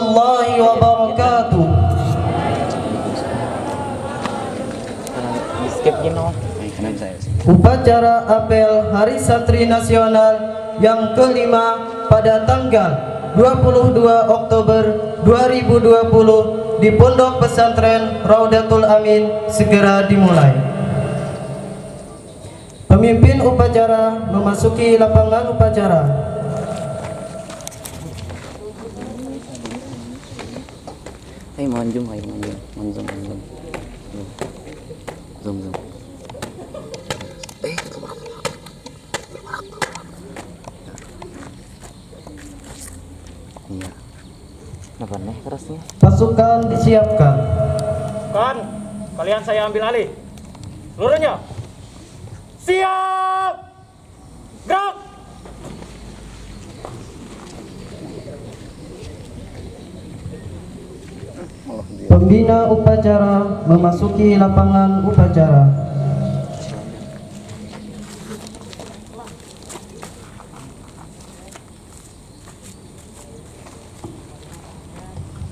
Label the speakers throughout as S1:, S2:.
S1: warahmatullahi wabarakatuh. Upacara apel Hari Santri Nasional yang kelima pada tanggal 22 Oktober 2020 di Pondok Pesantren Raudatul Amin segera dimulai. Pemimpin upacara memasuki lapangan upacara.
S2: Hey, manjum. Zoom. Iya. Kenapa nih kerasnya?
S1: Pasukan disiapkan.
S3: Kan, kalian saya ambil alih. Seluruhnya. Siap! Gerak!
S1: Pembina upacara memasuki lapangan upacara.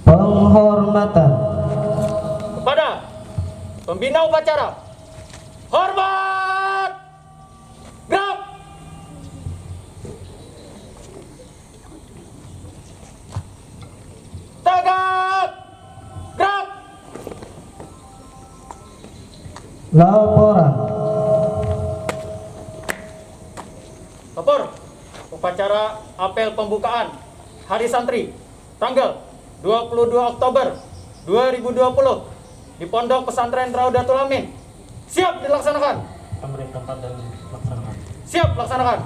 S1: Penghormatan
S3: Kepada pembina upacara. Hormat! Gerak! Tegak! Gerak!
S1: laporan.
S3: Lapor upacara apel pembukaan Hari Santri tanggal 22 Oktober 2020 di Pondok Pesantren Raudatul Amin. Siap dilaksanakan.
S4: Beri tempat dan laksanakan.
S3: Siap laksanakan.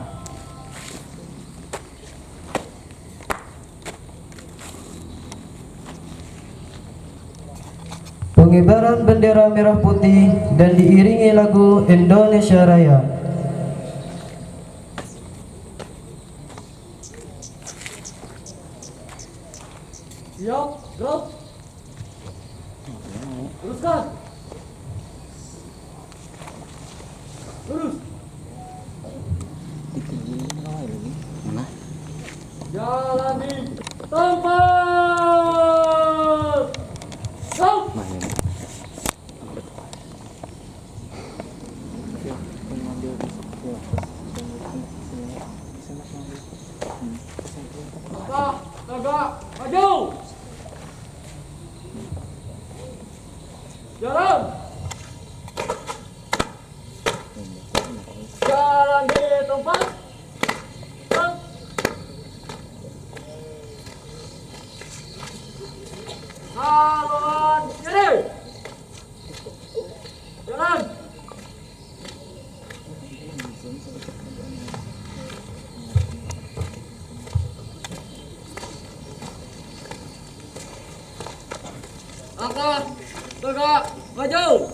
S1: Pengibaran bendera merah putih dan diiringi lagu Indonesia Raya.
S3: Siap, gerak. Teruskan. Lurus.
S2: Mana?
S3: Jalan di tempat. Go.
S2: Mana?
S3: Tegak, maju. Jalan. Jalan di tempat. Gerak. Haluan kiri. Jalan. Langkah, tegak, maju.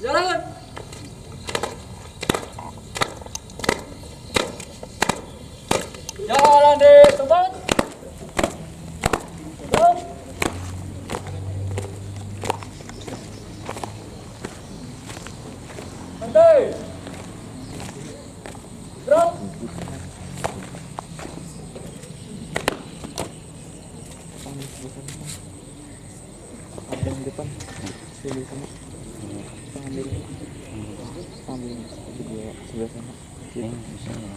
S3: Jalan. Jalan di tempat. Go. Santai. Gerak.
S2: Yang depan. Sini sana. Ambil sebelah sana. Ini bisa ya.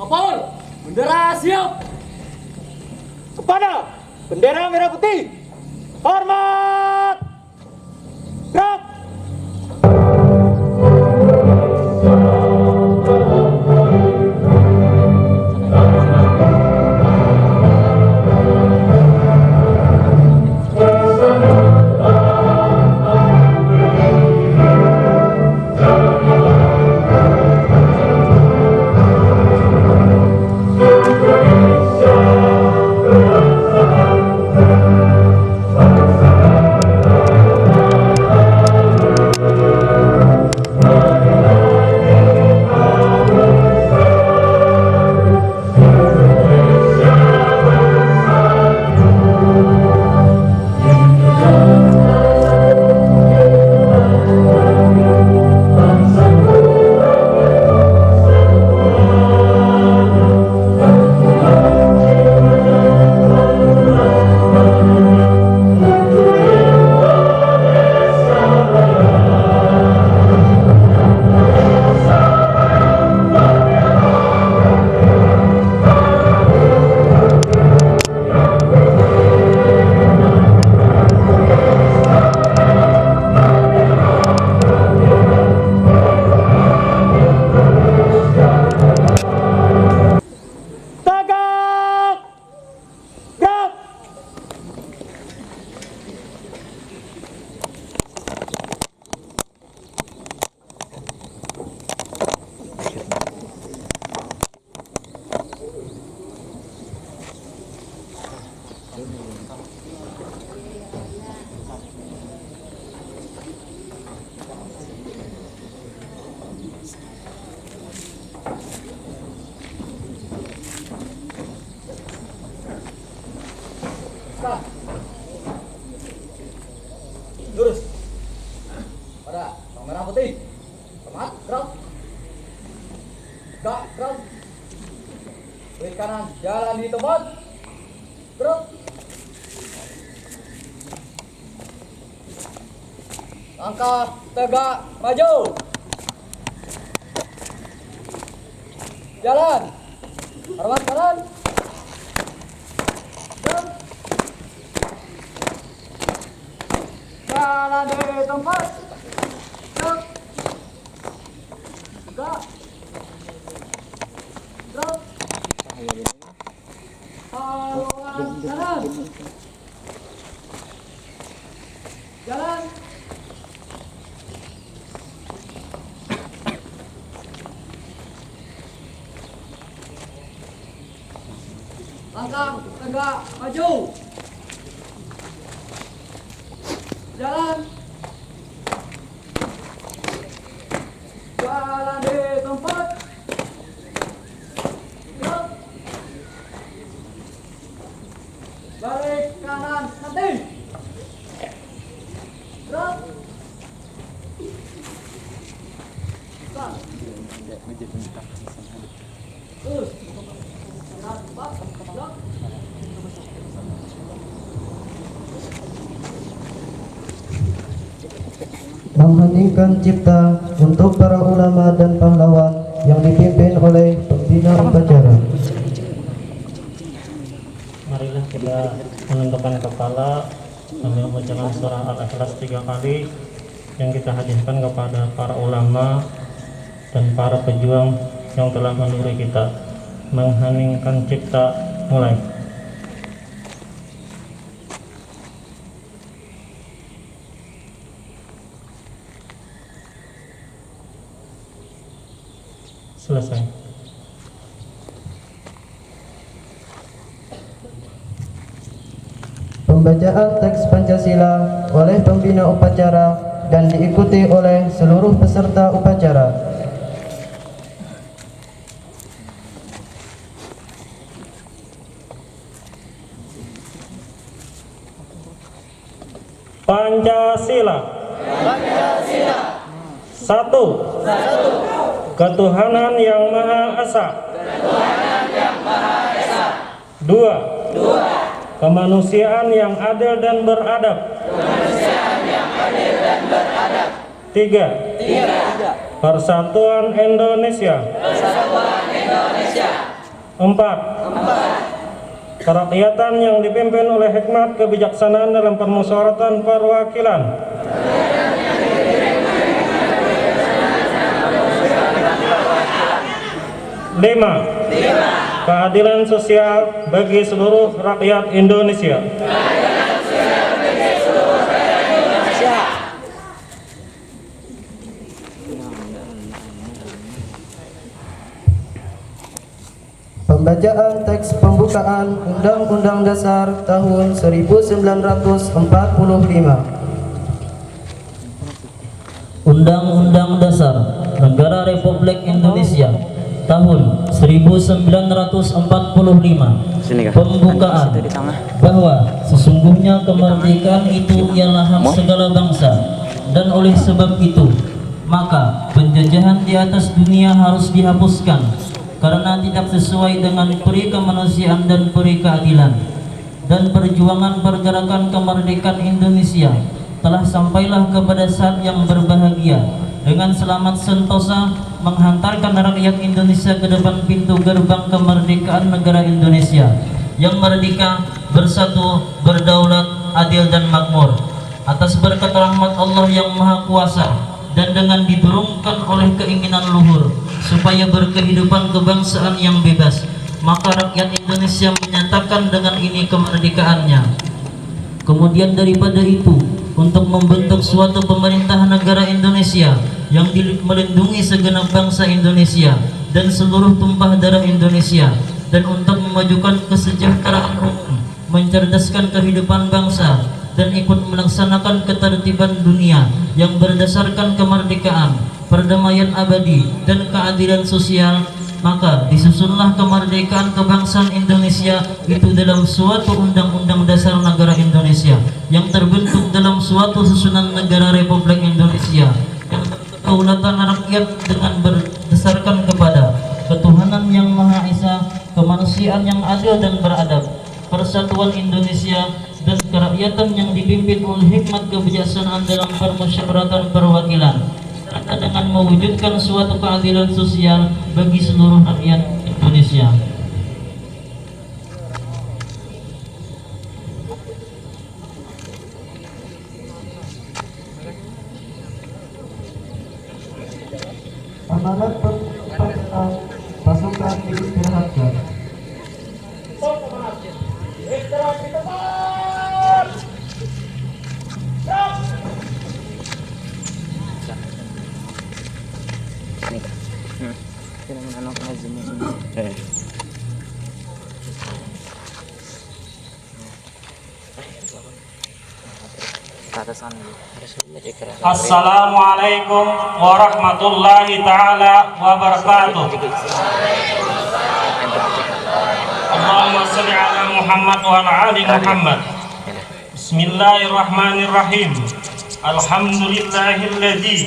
S3: Kapal, bendera siap. Kepada bendera merah putih, hormat. Gerak. Lurus. Pada bang merah putih. Hormat. Gerak. Gerak. Gerak. Klik kanan. Jalan di tempat. Gerak. Langkah tegak maju. Jalan. Hormat kanan. Gerak. Jalan di tempat. Gerak. Gerak. Gerak. Haluan kanan. Jalan. Langkah tegak maju. Jalan. Jalan di tempat. Gerak. Balik kanan nanti. Gerak. Start. Terus. Kanan, empat. Gerak.
S1: Mengheningkan cipta untuk para ulama dan pahlawan yang dipimpin oleh pembina upacara.
S4: Marilah kita menundukkan kepala sambil membacakan surah Al-Ikhlas 3 kali yang kita hadiahkan kepada para ulama dan para pejuang yang telah menurut kita. Mengheningkan cipta, mulai. Selesai.
S1: Pembacaan teks Pancasila oleh pembina upacara dan diikuti oleh seluruh peserta upacara.
S4: Pancasila. Satu. Ketuhanan yang Maha Esa. Dua. Kemanusiaan yang adil dan beradab. Tiga. Persatuan Indonesia. Empat. Kerakyatan yang dipimpin oleh hikmat kebijaksanaan dalam permusyawaratan perwakilan. Lima. Keadilan sosial bagi seluruh rakyat Indonesia.
S1: Pembacaan teks pembukaan Undang-Undang Dasar tahun 1945.
S5: Undang-Undang Dasar Negara Republik Indonesia tahun 1945. Pembukaan bahwa sesungguhnya kemerdekaan itu ialah hak segala bangsa, dan oleh sebab itu maka penjajahan di atas dunia harus dihapuskan karena tidak sesuai dengan peri kemanusiaan dan peri keadilan. Dan perjuangan pergerakan kemerdekaan Indonesia telah sampailah kepada saat yang berbahagia dengan selamat sentosa menghantarkan rakyat Indonesia ke depan pintu gerbang kemerdekaan negara Indonesia yang merdeka, bersatu, berdaulat, adil dan makmur atas berkat rahmat Allah yang Maha Kuasa, dan dengan didorongkan oleh keinginan luhur supaya berkehidupan kebangsaan yang bebas, maka rakyat Indonesia menyatakan dengan ini kemerdekaannya. Kemudian daripada itu, untuk membentuk suatu pemerintahan negara Indonesia yang melindungi segenap bangsa Indonesia dan seluruh tumpah darah Indonesia, dan untuk memajukan kesejahteraan umum, mencerdaskan kehidupan bangsa, dan ikut melaksanakan ketertiban dunia yang berdasarkan kemerdekaan, perdamaian abadi, dan keadilan sosial, maka disusunlah kemerdekaan kebangsaan Indonesia itu dalam suatu Undang-Undang Dasar Negara Indonesia yang terbentuk dalam suatu susunan negara Republik Indonesia yang kedaulatan rakyat dengan berdasarkan kepada ketuhanan yang Maha Esa, kemanusiaan yang adil dan beradab, persatuan Indonesia, dan kerakyatan yang dipimpin oleh hikmat kebijaksanaan dalam permusyawaratan perwakilan, serta dengan mewujudkan suatu keadilan sosial bagi seluruh rakyat Indonesia.
S1: Amanat pasukan diistirahatkan.
S4: Assalamualaikum warahmatullahi ta'ala wabarakatuh. Allahumma salli ala Muhammad wa ala ali Muhammad. Bismillahirrahmanirrahim. Alhamdulillahilladzi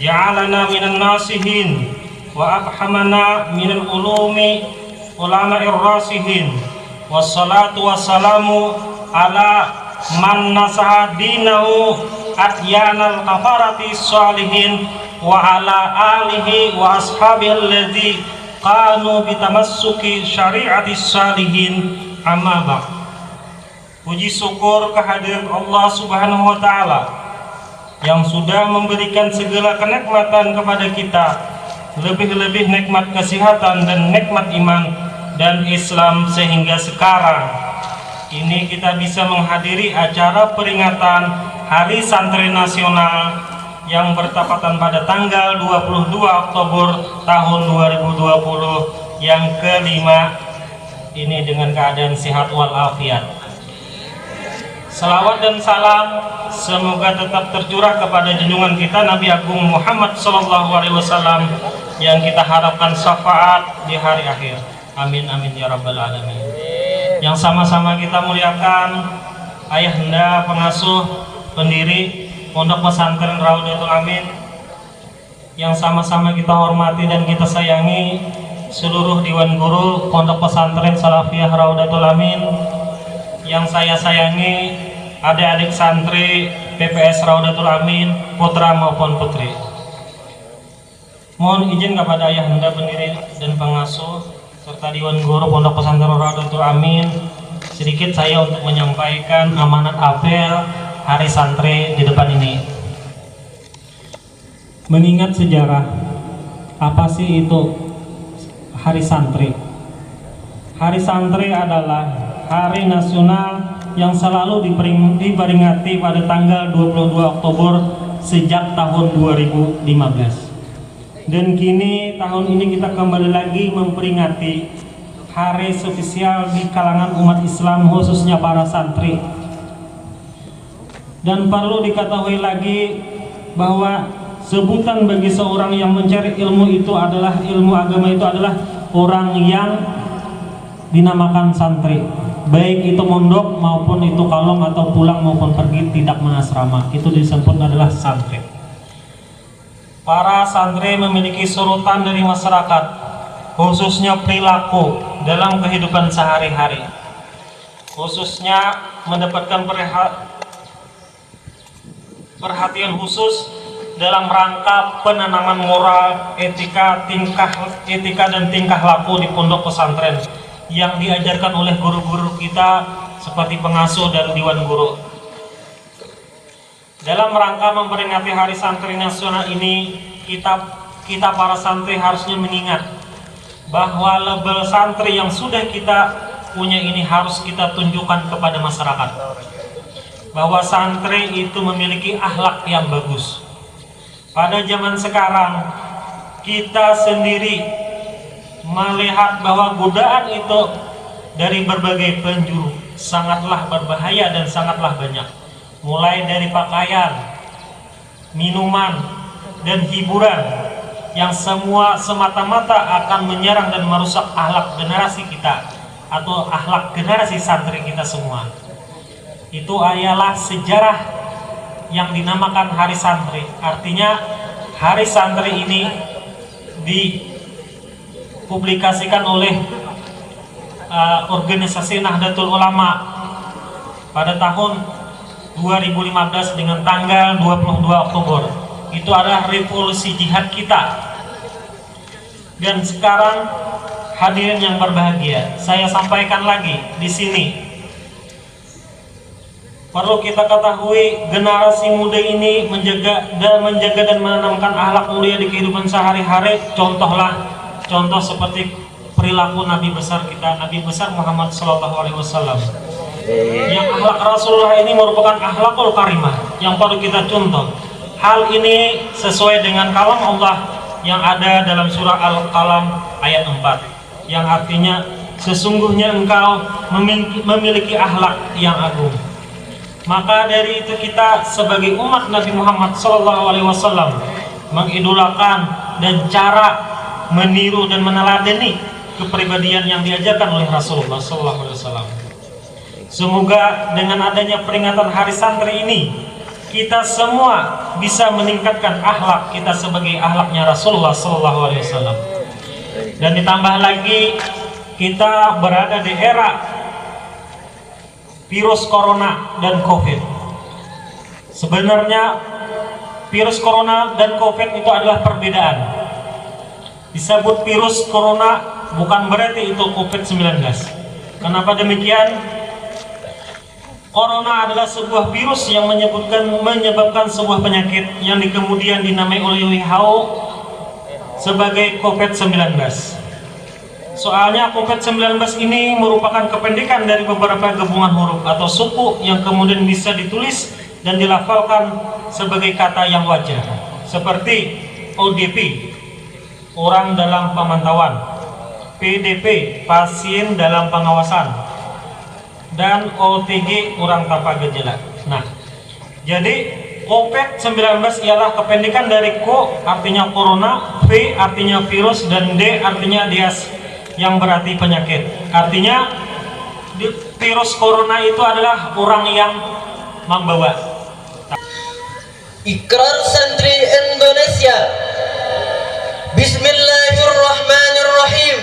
S4: ja'alana minan nasihin wa abhamana minal ulumi ulama'ir rasihin. Wassalatu wassalamu ala man nasaha dinahu adyanal kafarati salihin wa ala alihi wa ashabihi alladzi qanu bitamassuki syari'ati salihin, amma ba'd. Puji syukur kehadirat Allah Subhanahu wa taala yang sudah memberikan segala kenikmatan kepada kita, lebih-lebih nikmat kesehatan dan nikmat iman dan Islam, sehingga sekarang ini kita bisa menghadiri acara peringatan Hari Santri Nasional yang bertepatan pada tanggal 22 Oktober tahun 2020 yang kelima ini dengan keadaan sehat walafiat. Salawat dan salam semoga tetap tercurah kepada junjungan kita Nabi Agung Muhammad SAW yang kita harapkan syafaat di hari akhir. Amin amin ya rabbal alamin. Yang sama-sama kita muliakan ayahanda pengasuh pendiri Pondok Pesantren Raudatul Amin, yang sama-sama kita hormati dan kita sayangi seluruh Dewan Guru Pondok Pesantren Salafiyah Raudatul Amin, yang saya sayangi adik-adik santri PPS Raudatul Amin, putra maupun putri. Mohon izin kepada ayahanda pendiri dan pengasuh serta Dewan Guru Pondok Pesantren Raudatul Amin, sedikit saya untuk menyampaikan amanat apel hari santri di depan ini. Mengingat sejarah, apa sih itu hari santri? Hari santri adalah hari nasional yang selalu diperingati pada tanggal 22 Oktober sejak tahun 2015. Dan kini tahun ini kita kembali lagi memperingati hari spesial di kalangan umat Islam, khususnya para santri. Dan perlu diketahui lagi bahwa sebutan bagi seorang yang mencari ilmu itu adalah, ilmu agama itu adalah orang yang dinamakan santri, baik itu mondok maupun itu kalong atau pulang maupun pergi tidak menasrama, itu disebut adalah santri. Para santri memiliki sorotan dari masyarakat, khususnya perilaku dalam kehidupan sehari-hari, khususnya mendapatkan perhatian khusus dalam rangka penanaman moral, etika dan tingkah laku di pondok pesantren yang diajarkan oleh guru-guru kita seperti pengasuh dan Dewan Guru. Dalam rangka memperingati Hari Santri Nasional ini, kita para santri harusnya mengingat bahwa label santri yang sudah kita punya ini harus kita tunjukkan kepada masyarakat, bahwa santri itu memiliki akhlak yang bagus. Pada zaman sekarang kita sendiri melihat bahwa godaan itu dari berbagai penjuru sangatlah berbahaya dan sangatlah banyak, mulai dari pakaian, minuman, dan hiburan yang semua semata-mata akan menyerang dan merusak akhlak generasi kita atau akhlak generasi santri kita semua. Itu adalah sejarah yang dinamakan Hari Santri. Artinya Hari Santri ini dipublikasikan oleh organisasi Nahdlatul Ulama pada tahun 2015 dengan tanggal 22 Oktober. Itu adalah revolusi jihad kita. Dan sekarang hadirin yang berbahagia, saya sampaikan lagi di sini, perlu kita ketahui generasi muda ini menjaga dan menanamkan akhlak mulia di kehidupan sehari-hari. Contoh seperti perilaku Nabi besar kita, Nabi besar Muhammad SAW, yang akhlak Rasulullah ini merupakan akhlakul karimah yang perlu kita contoh. Hal ini sesuai dengan kalam Allah yang ada dalam surah Al-Qalam ayat 4, yang artinya sesungguhnya engkau memiliki akhlak yang agung. Maka dari itu kita sebagai umat Nabi Muhammad SAW mengidolakan dan cara meniru dan meneladani kepribadian yang diajarkan oleh Rasulullah SAW. Semoga dengan adanya peringatan Hari Santri ini, kita semua bisa meningkatkan akhlak kita sebagai akhlaknya Rasulullah SAW. Dan ditambah lagi, kita berada di era virus corona dan covid. Sebenarnya virus corona dan covid itu adalah perbedaan. Disebut virus corona bukan berarti itu COVID-19. Kenapa demikian? Corona adalah sebuah virus yang menyebabkan sebuah penyakit yang kemudian dinamai oleh WHO sebagai COVID-19. Soalnya COVID-19 ini merupakan kependekan dari beberapa gabungan huruf atau suku yang kemudian bisa ditulis dan dilafalkan sebagai kata yang wajar, seperti ODP, orang dalam pemantauan, PDP, pasien dalam pengawasan, dan OTG orang tanpa gejala. Nah, jadi COVID-19 ialah kependekan dari CO artinya corona, V artinya virus, dan D artinya dias yang berarti penyakit. Artinya virus corona itu adalah orang yang membawa.
S5: Ikrar santri Indonesia. Bismillahirrahmanirrahim.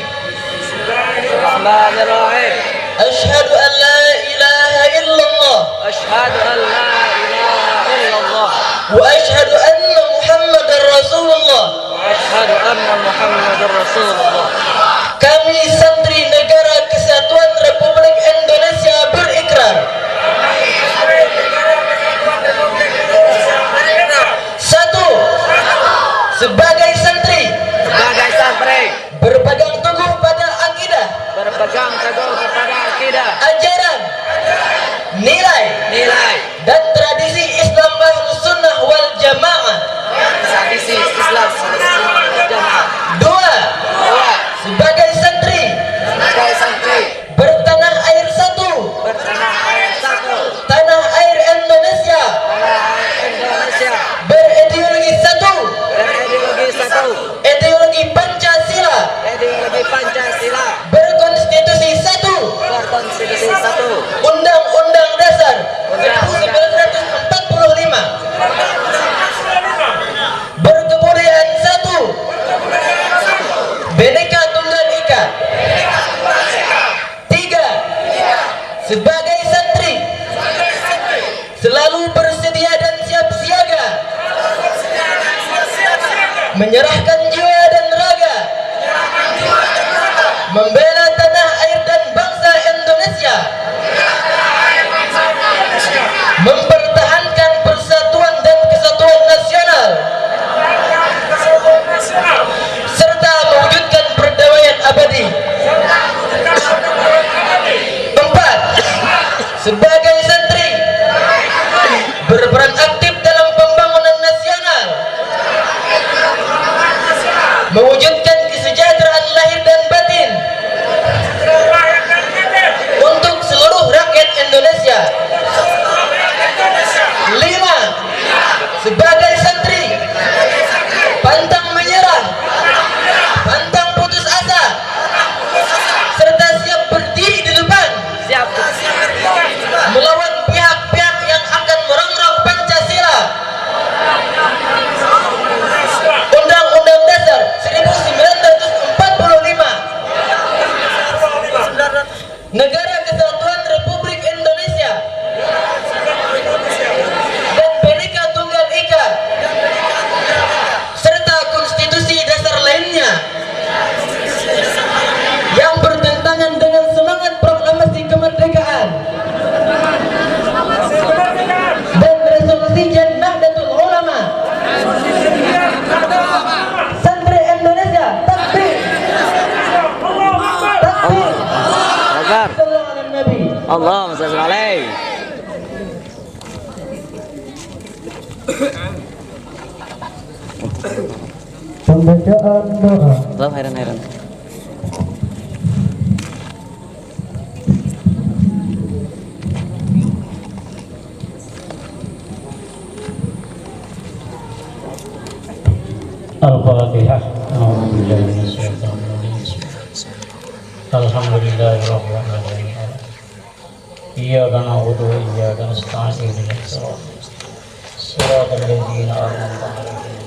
S3: Bismillahirrahmanirrahim.
S5: Asyhadu an la ilaha illallah
S3: Asyhadu an la ilaha illallah
S5: wa asyhadu anna Muhammadar Rasulullah.
S3: wa asyhadu anna Muhammadar Rasulullah.
S5: Kami santri Negara Kesatuan Republik Indonesia berikrar. Satu, sebagai santri
S3: Sebagai santri
S5: berpegang teguh pada akidah,
S3: berpegang teguh kepada akidah,
S5: ajaran, nilai,
S3: nilai,
S5: dan tradisi Islam Ahlus Sunnah wal Jamaah.
S3: tradisi Islam Jamaah.
S5: Dua,
S3: Dua,
S5: sebagai santri
S3: sebagai santri
S5: bertanah air satu,
S3: bertanah air satu,
S5: tanah air Indonesia,
S3: tanah air Indonesia,
S5: berideologi satu,
S3: berideologi satu,
S5: ideologi Pancasila,
S3: ideologi Pancasila,
S5: berkonstitusi satu,
S3: berkonstitusi satu,
S5: Undang-Undang Dasar
S3: Undang-Undang
S5: 1945, berkebudayaan satu, Bhinneka Tunggal Ika. Tiga, sebagai santri selalu bersedia dan siap siaga menyerahkan jiwa dan raga membela tanah air dan bangsa Indonesia, mempertahankan persatuan dan kesatuan nasional, serta mewujudkan perdamaian abadi. Empat, sebagai santri berperan aktif dalam pembangunan nasional, mewujudkan kesejahteraan lahir dan batin untuk seluruh rakyat Indonesia. Lima, sebagai santri pantang menyerah, pantang putus asa, serta siap berdiri di depan
S3: siap
S5: melawan pihak-pihak yang akan merongrong Pancasila, Undang-Undang Dasar 1945, Negara Kesatuan Republik Indonesia, dan Bhinneka Tunggal Ika, serta konstitusi dasar lainnya yang bertentangan dengan semangat proklamasi kemerdekaan dan resolusi Nahdlatul Ulama. Santri Indonesia takbir, takbir,
S3: Akbar.
S5: sallallahu alaihi Nabi.
S3: Allahumma shalli alaihi.
S1: Pembacaan doa.
S2: Allah heran.
S4: Al-Fatihah. Alhamdulillahirabbil alamin. Iyyaka na'budu wa iyyaka nasta'in. Shiratal ladzina an'amta 'alaihim.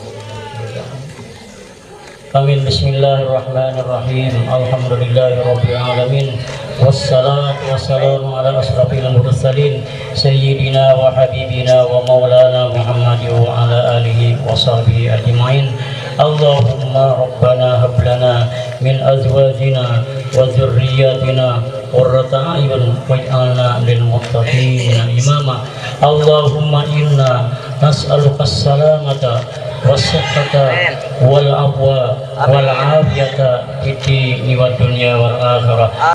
S4: Amin. Bismillahirrahmanirrahim. Alhamdulillahirabbil alamin. Wassalatu wassalamu ala asrafil mursalin sayyidina wa habibina wa maulana Muhammad wa ala alihi wa sahbihi ajma'in. Allahumma rabbana hab lana min azwajina wa dzurriyyatina qurrata a'yun waj'alna lil muttaqina imama. Allahumma inna nas'aluka as-salamata was-sihhata wal afwa wal afiyata fid dini wad dunya wal akhirah.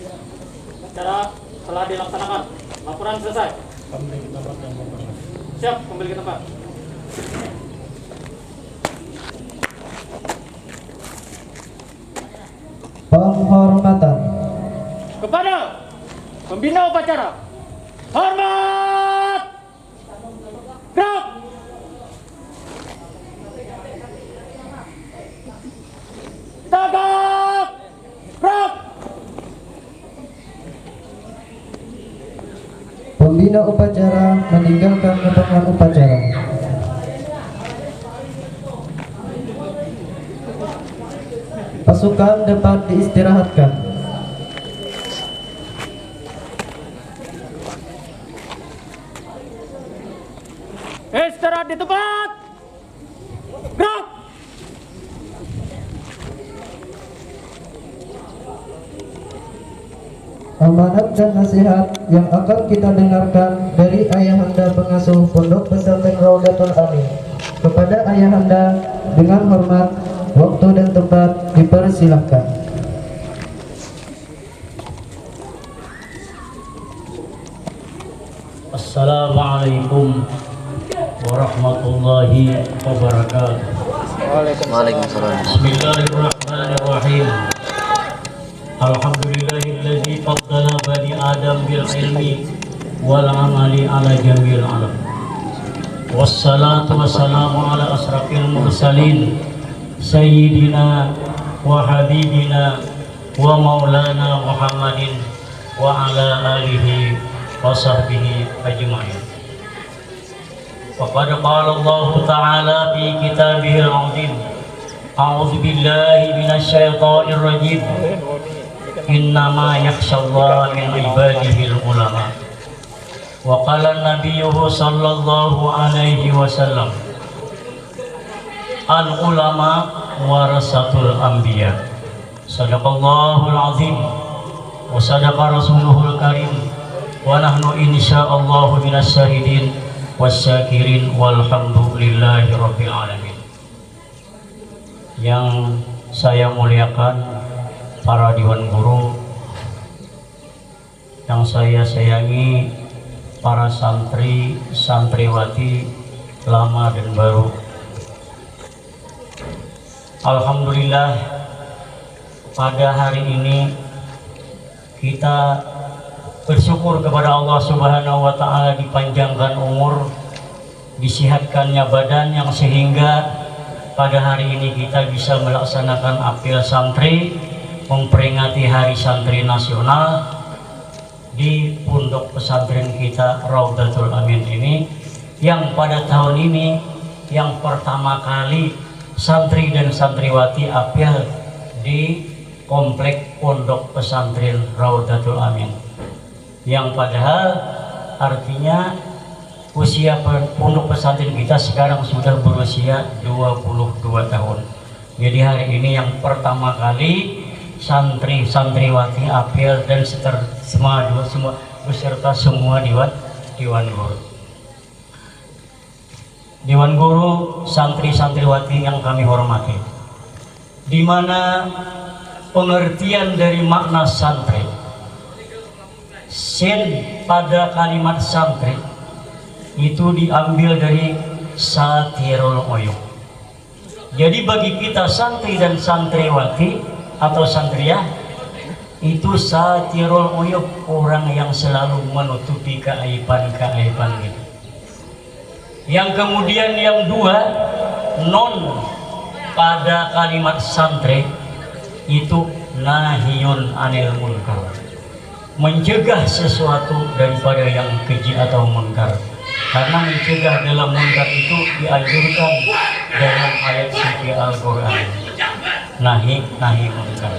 S6: Acara telah dilaksanakan. Laporan selesai. Siap, kembali ke tempat.
S1: Penghormatan
S6: Kepada pembina upacara Hormat! Gerak! Tegak! Gerak!
S1: Pembina upacara meninggalkan lapangan upacara. Pasukan dapat diistirahatkan.
S6: Istirahat di tempat! Gerak!
S1: Amanat dan nasihat yang akan kita dengarkan dari Ayahanda Pengasuh Pondok Pesantren Raudatul Amin. Kepada Ayahanda dengan hormat, waktu dan tempat dipersilahkan.
S5: Assalamualaikum warahmatullahi wabarakatuh.
S2: Waalaikumsalam.
S5: Bismillahirrahmanirrahim. Alhamdulillahilladzi faddala bani Adam bil ilmi wal amali ala jamil alam. Wassalatu wassalamu ala asrafil mursalin sayyidina wa habibina wa maulana Muhammadin wa ala alihi wa sahbihi ajma'in. Faqad qala Allah Ta'ala fi kitabihil 'azim. A'udzu billahi minasyaitonir rajim. Innama yakhshallaha min ibadihil ulama. Wa qala nabiyyu sallallahu alaihi wasallam, al ulama warasatul anbiya. Sadaqallahul azim wa sadaqa rasuluhul karim wa nahnu insyaallahu minas syahidin wasyakirin walhamdulillahi rabbil alamin. Yang saya muliakan para Dewan Guru, yang saya sayangi para santri, santriwati lama dan baru. Alhamdulillah pada hari ini kita bersyukur kepada Allah Subhanahu wa Ta'ala dipanjangkan umur, disihatkannya badan, yang sehingga pada hari ini kita bisa melaksanakan apel santri memperingati Hari Santri Nasional di pondok pesantren kita Raudatul Amin ini, yang pada tahun ini yang pertama kali santri dan santriwati apel di komplek pondok pesantren Raudatul Amin, yang padahal artinya usia pondok pesantren kita sekarang sudah berusia 22 tahun. Jadi hari ini yang pertama kali santri santriwati apel dan semua beserta semua Dewan Guru. Dewan Guru, santri santriwati yang kami hormati, di mana pengertian dari makna santri, sin pada kalimat santri itu diambil dari satirul uyub. Jadi bagi kita santri dan santriwati atau santriyah itu satirul uyub, orang yang selalu menutupi keaiban-keaiban itu. Yang kemudian yang dua, non pada kalimat santri itu nahiyun anil munkar, mencegah sesuatu daripada yang keji atau munkar. Karena mencegah dalam munkar itu dianjurkan dalam ayat suci Al-Quran, nahi munkar.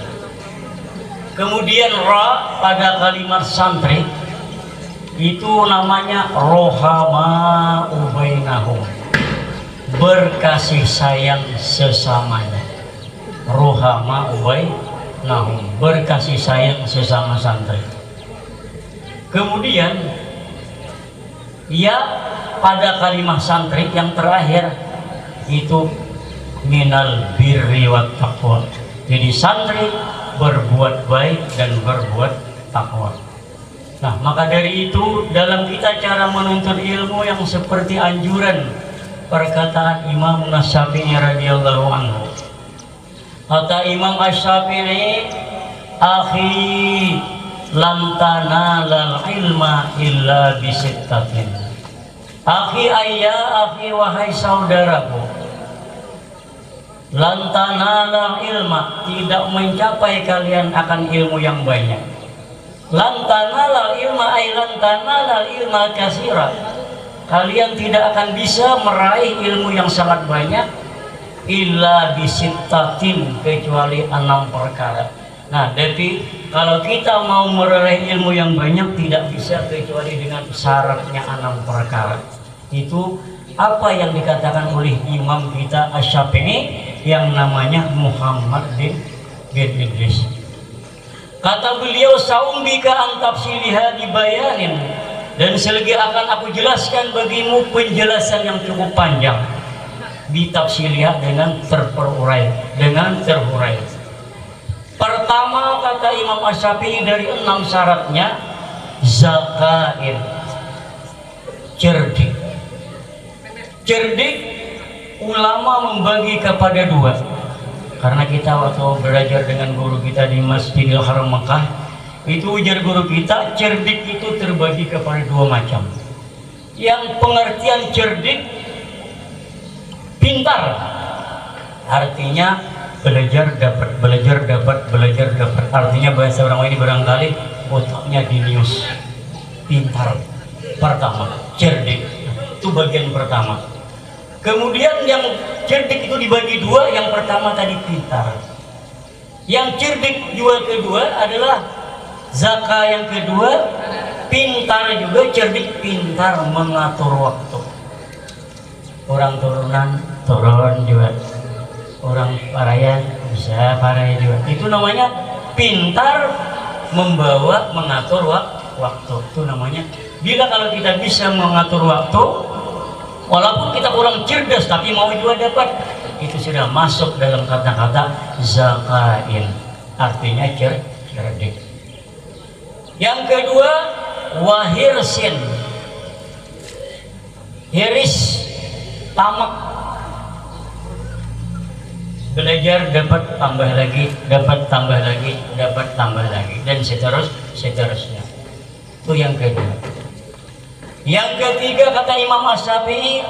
S5: Kemudian ra pada kalimat santri itu namanya rohama ubainahum, berkasih sayang sesamanya. Rohama ubainahum, berkasih sayang sesama santri. Kemudian ya pada kalimat santri yang terakhir itu minal birri wat taqwa. Jadi santri berbuat baik dan berbuat takwa. Nah, maka dari itu dalam kita cara menuntut ilmu yang seperti anjuran perkataan Imam Asy-Syafi'i radhiyallahu anhu. Kata Imam Asy-Syafi'i, "Akhi,
S7: lan tanalal ilma illa bisittatin. Akhi akhi wahai saudaraku, lan tanalal ilma, tidak mencapai kalian akan ilmu yang banyak. Lan tanalal ilma ay lan tanalal ilma katsira, kalian tidak akan bisa meraih ilmu yang sangat banyak illa bisittatin, kecuali 6 perkara. Nah, tapi kalau kita mau meraih ilmu yang banyak tidak bisa kecuali dengan syaratnya 6 perkara. Itu apa yang dikatakan oleh imam kita Asy-Syafi'i yang namanya Muhammad bin Idris. Kata beliau, saumbika an tafsiliha dibayanin, dan selagi akan aku jelaskan bagimu penjelasan yang cukup panjang. Ditafsiliha dengan terperurai, dengan terhurai. Pertama, kata Imam Asy-Syafi'i, dari 6 syaratnya, zakain, cerdik. Cerdik ulama membagi kepada 2. Karena kita waktu belajar dengan guru kita di Masjidil Haram Mekah, itu ujar guru kita, cerdik itu terbagi kepada 2 macam. Yang pengertian cerdik, pintar, artinya belajar dapat, belajar dapat, belajar dapat. Artinya bahasa orang ini barangkali otaknya jenius, pintar. Pertama, cerdik, itu bagian pertama. Kemudian yang cerdik itu dibagi 2. Yang pertama tadi pintar. Yang cerdik juga kedua adalah zaka, yang kedua pintar juga, cerdik, pintar mengatur waktu. Orang turunan turun juga, orang parayan bisa paraya juga. Itu namanya pintar membawa, mengatur waktu. Itu namanya. Bila kalau kita bisa mengatur waktu, walaupun kita kurang cerdas tapi mau juga dapat, itu sudah masuk dalam kata-kata zakain, artinya cerdik. Yang kedua, wahirsin, hiris, tamak, belajar dapat tambah lagi, dapat tambah lagi, dapat tambah lagi, dan seterusnya. Itu yang kedua. Yang ketiga, kata Imam Asy-Syafi'i,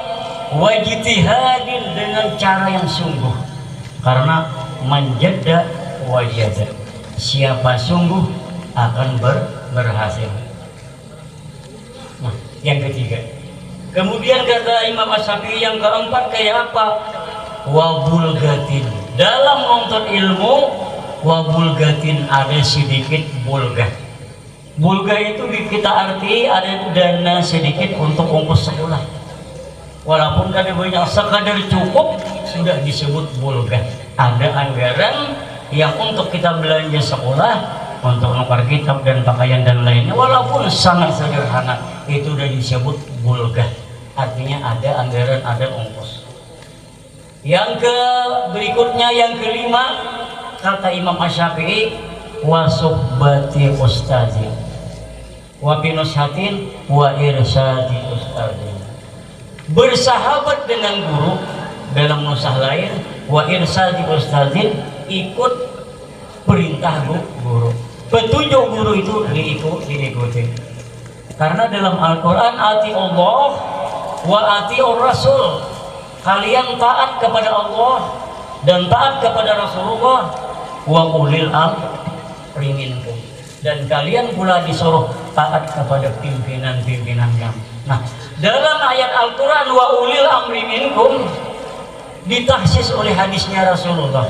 S7: wajtihadin, dengan cara yang sungguh. Karena manjada wajada, siapa sungguh akan berhasil. Nah, yang ketiga. Kemudian kata Imam Asy-Syafi'i yang keempat, kayak apa? Wabulgatin, dalam menuntut ilmu, wabulgatin, ada sedikit bulgah. Bulgah itu kita arti ada dana sedikit untuk ongkos sekolah. Walaupun kada banyak, sekadar cukup sudah disebut bulgah. Ada anggaran yang untuk kita belanja sekolah, untuk nukar kitab dan pakaian dan lainnya, walaupun sangat sederhana, itu sudah disebut bulgah. Artinya ada anggaran, ada ongkos. Yang berikutnya, yang kelima, kata Imam Asy-Syafi'i, wasuhbati ustazi, wa binushatin wa irsadi ustazi, bersahabat dengan guru, dalam nusah lain wa irsadi ustazi, ikut perintah guru, petunjuk guru itu diikuti. Karena dalam Al-Quran, ati Allah wa ati Rasul, kalian taat kepada Allah dan taat kepada Rasulullah, wa ulil amri minkum, dan kalian pula disuruh taat kepada pimpinan-pimpinan kamu. Nah, dalam ayat Al-Quran wa ulil amri minkum ditahsis oleh hadisnya Rasulullah.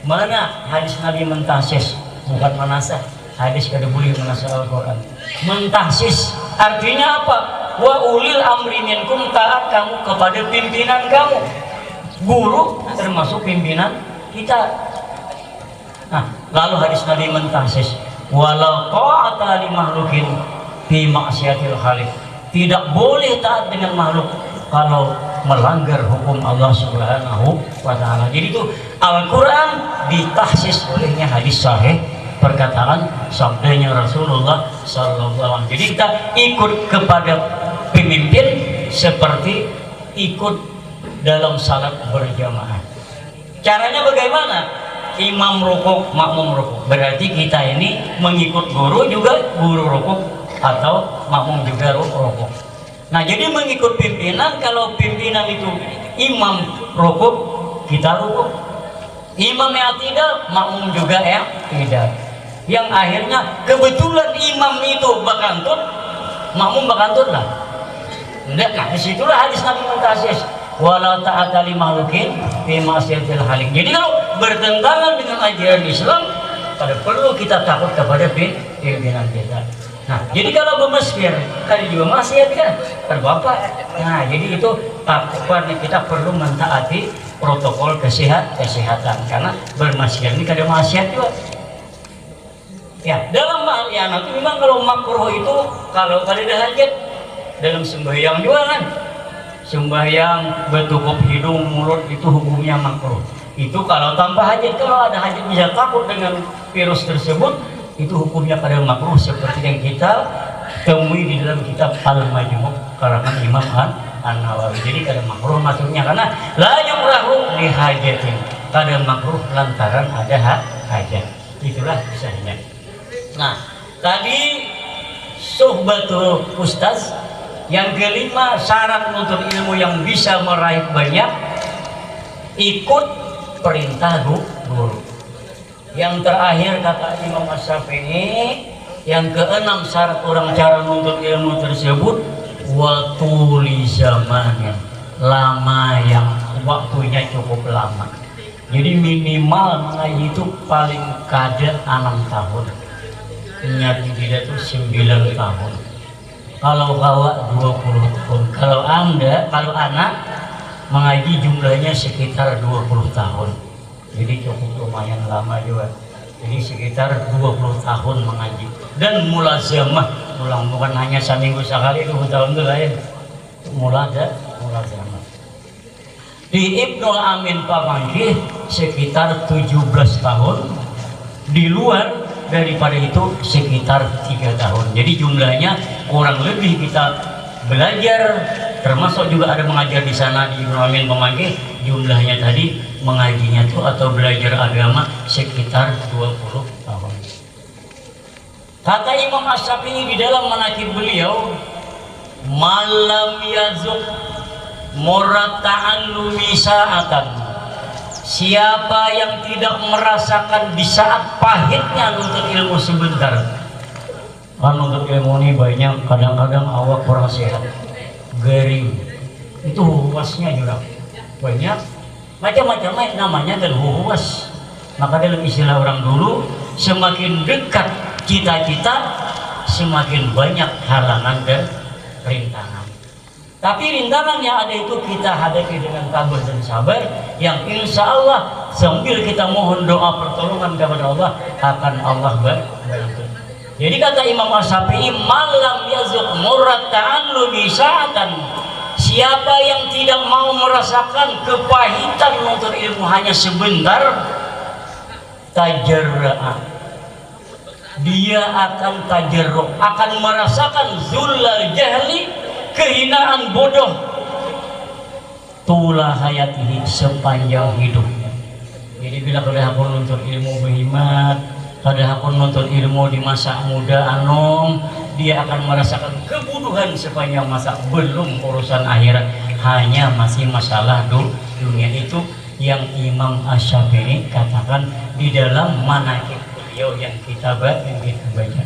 S7: Mana hadis Nabi mentahsis, bukan menasah. Hadis kada boleh menasah Al-Quran. Mentahsis artinya apa? Wa ulil amri minkum, taat kamu kepada pimpinan kamu. Guru termasuk pimpinan kita. Nah, lalu hadis Nabi mentahsis, walau ta'ata li makhlukin fi maksiatil khaliq, tidak boleh taat dengan makhluk kalau melanggar hukum Allah Subhanahu wa ta'ala. Jadi itu Al-Quran ditahsis olehnya hadis sahih, perkataan sabdanya Rasulullah sallallahu alaihi wasallam. Jadi kita ikut kepada pemimpin seperti ikut dalam salat berjamaah. Caranya bagaimana? imam rukuk, makmum rukuk. Berarti kita ini mengikut guru juga guru rukuk atau makmum juga rukuk. Nah, jadi mengikut pimpinan, kalau pimpinan itu imam rukuk, kita rukuk. Imam yang tidak, makmum juga yang tidak. Yang akhirnya kebetulan imam itu bakantut, makmum bakantut lah. Nah, disitulah hadis Nabi Muntasis. Wala ta'ata li makhlukin fi ma'siyatil khaliq. Jadi kalau bertentangan dengan ajaran Islam, pada perlu kita takut kepada pimpinan kita. Nah, jadi kalau bermasker, tadi juga maksiat kan, terbapak. Nah, jadi itu takut kita perlu mentaati protokol kesehatan karena bermasker ini kadang maksiat juga. Ya, dalam hal ya nanti memang kalau makruh itu kalau pada hajat dalam sembahyang juga kan. Sembahyang bertutup hidung mulut itu hukumnya makruh. Itu kalau tanpa hajat, kalau ada hajat bisa takut dengan virus tersebut, itu hukumnya pada makruh seperti yang kita temui di dalam kitab Al-Majmu' karangan Imam An-Nawawi. Jadi kada makruh maksudnya karena la yukrahu li hajatin. Kada makruh lantaran ada hajat. Itulah kisahnya. Nah, tadi suhbatul ustaz. Yang kelima, syarat menuntut ilmu yang bisa meraih banyak, ikut perintah guru. Yang terakhir kata Imam Asy-Syafi'i, yang keenam syarat orang cara menuntut ilmu tersebut, watuli zamannya, lama yang waktunya cukup lama. Jadi minimal mengaji itu paling kada 6 tahun, nyati tidak itu 9 tahun. Kalau bawa 20 tahun, kalau anak mengaji jumlahnya sekitar 20 tahun. Jadi cukup lumayan lama juga. Jadi sekitar 20 tahun mengaji. Dan mulazamah, bukan hanya seminggu sekali, 2 tahun itu lain. Mulazamah. Di Ibnul Amin Pamangkih sekitar 17 tahun. Di luar daripada itu sekitar 3 tahun. Jadi jumlahnya kurang lebih kita belajar, termasuk juga ada mengajar di sana di Ibnu Amin Pamangkih, jumlahnya tadi mengajinya tuh atau belajar agama sekitar 20 tahun. Kata Imam Asy-Syafi'i di dalam manaqib beliau, malam yazuk murata'allumi sa'atan. Siapa yang tidak merasakan di saat pahitnya nuntut ilmu sebentar. Kan nuntut ilmu ini banyak, kadang-kadang awak kurang sehat, garing, itu huwasnya juga banyak, macam-macam namanya dan huwas. Maka dalam istilah orang dulu, semakin dekat cita-cita, semakin banyak halangan dan rintangan. Tapi rintangan yang ada itu kita hadapi dengan tabah dan sabar, yang insya Allah sambil kita mohon doa pertolongan kepada Allah, akan Allah bantu. Jadi kata Imam Asy-Syafi'i, malam yazuk murad ta'allumi sa'atan. Siapa yang tidak mau merasakan kepahitan menuntut ilmu hanya sebentar, tajarra'a, dia akan tajarru', akan merasakan zullal jahli, kehinaan bodoh, tula hayatihi, sepanjang hidupnya. Jadi bila kada hakun nuntut ilmu berhimat, kada hakun nuntut ilmu di masa muda anom, dia akan merasakan kebodohan sepanjang masa, belum urusan akhirat, hanya masih masalah dunia. Itu yang Imam Asy-Syafi'i katakan di dalam manaqib beliau yang kita baca.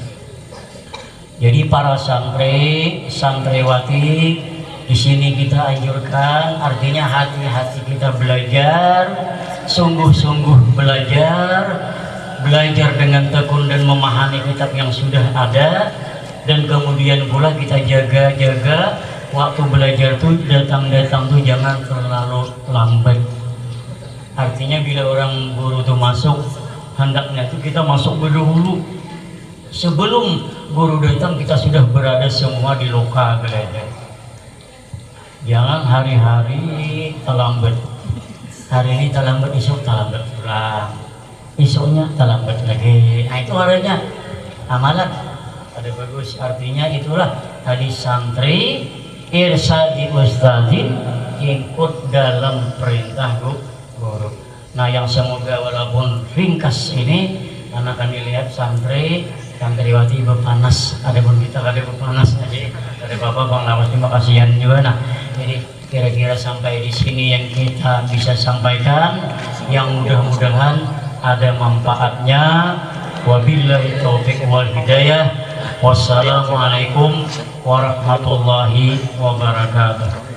S7: Jadi para santri, santriwati, di sini kita anjurkan, artinya hati-hati kita belajar, sungguh-sungguh belajar dengan tekun dan memahami kitab yang sudah ada, dan kemudian pula kita jaga-jaga waktu belajar tuh datang-datang tuh jangan terlalu lambat. Artinya bila orang guru tuh masuk, hendaknya tuh kita masuk berdahulu. Sebelum guru datang kita sudah berada semua di loka belajar. Jangan hari-hari terlambat. Hari ini terlambat, esok terlambat pulang, esoknya terlambat lagi. Nah itu harusnya amalan ada bagus. Artinya itulah tadi santri irsadi ustadzin, ikut dalam perintah guru. Nah, yang semoga walaupun ringkas ini, karena kami lihat santriwati berpanas, ada pun kita ada berpanas aja. Dari Bapak Bang Lawas terima kasihan juga. Nah, jadi kira-kira sampai di sini yang kita bisa sampaikan, yang mudah-mudahan ada manfaatnya. Wabillahi taufiq wal hidayah. Wassalamualaikum warahmatullahi wabarakatuh.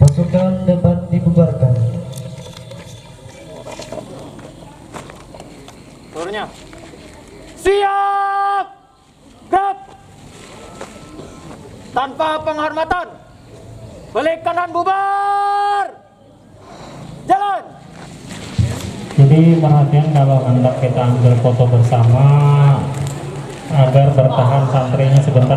S1: Pasukan debat dibubarkan.
S6: Turunnya. Siap! Gerak! Tanpa penghormatan. Balik kanan bubar! Jalan!
S4: Jadi perhatian kalau hendak kita ambil foto bersama agar bertahan santrinya sebentar.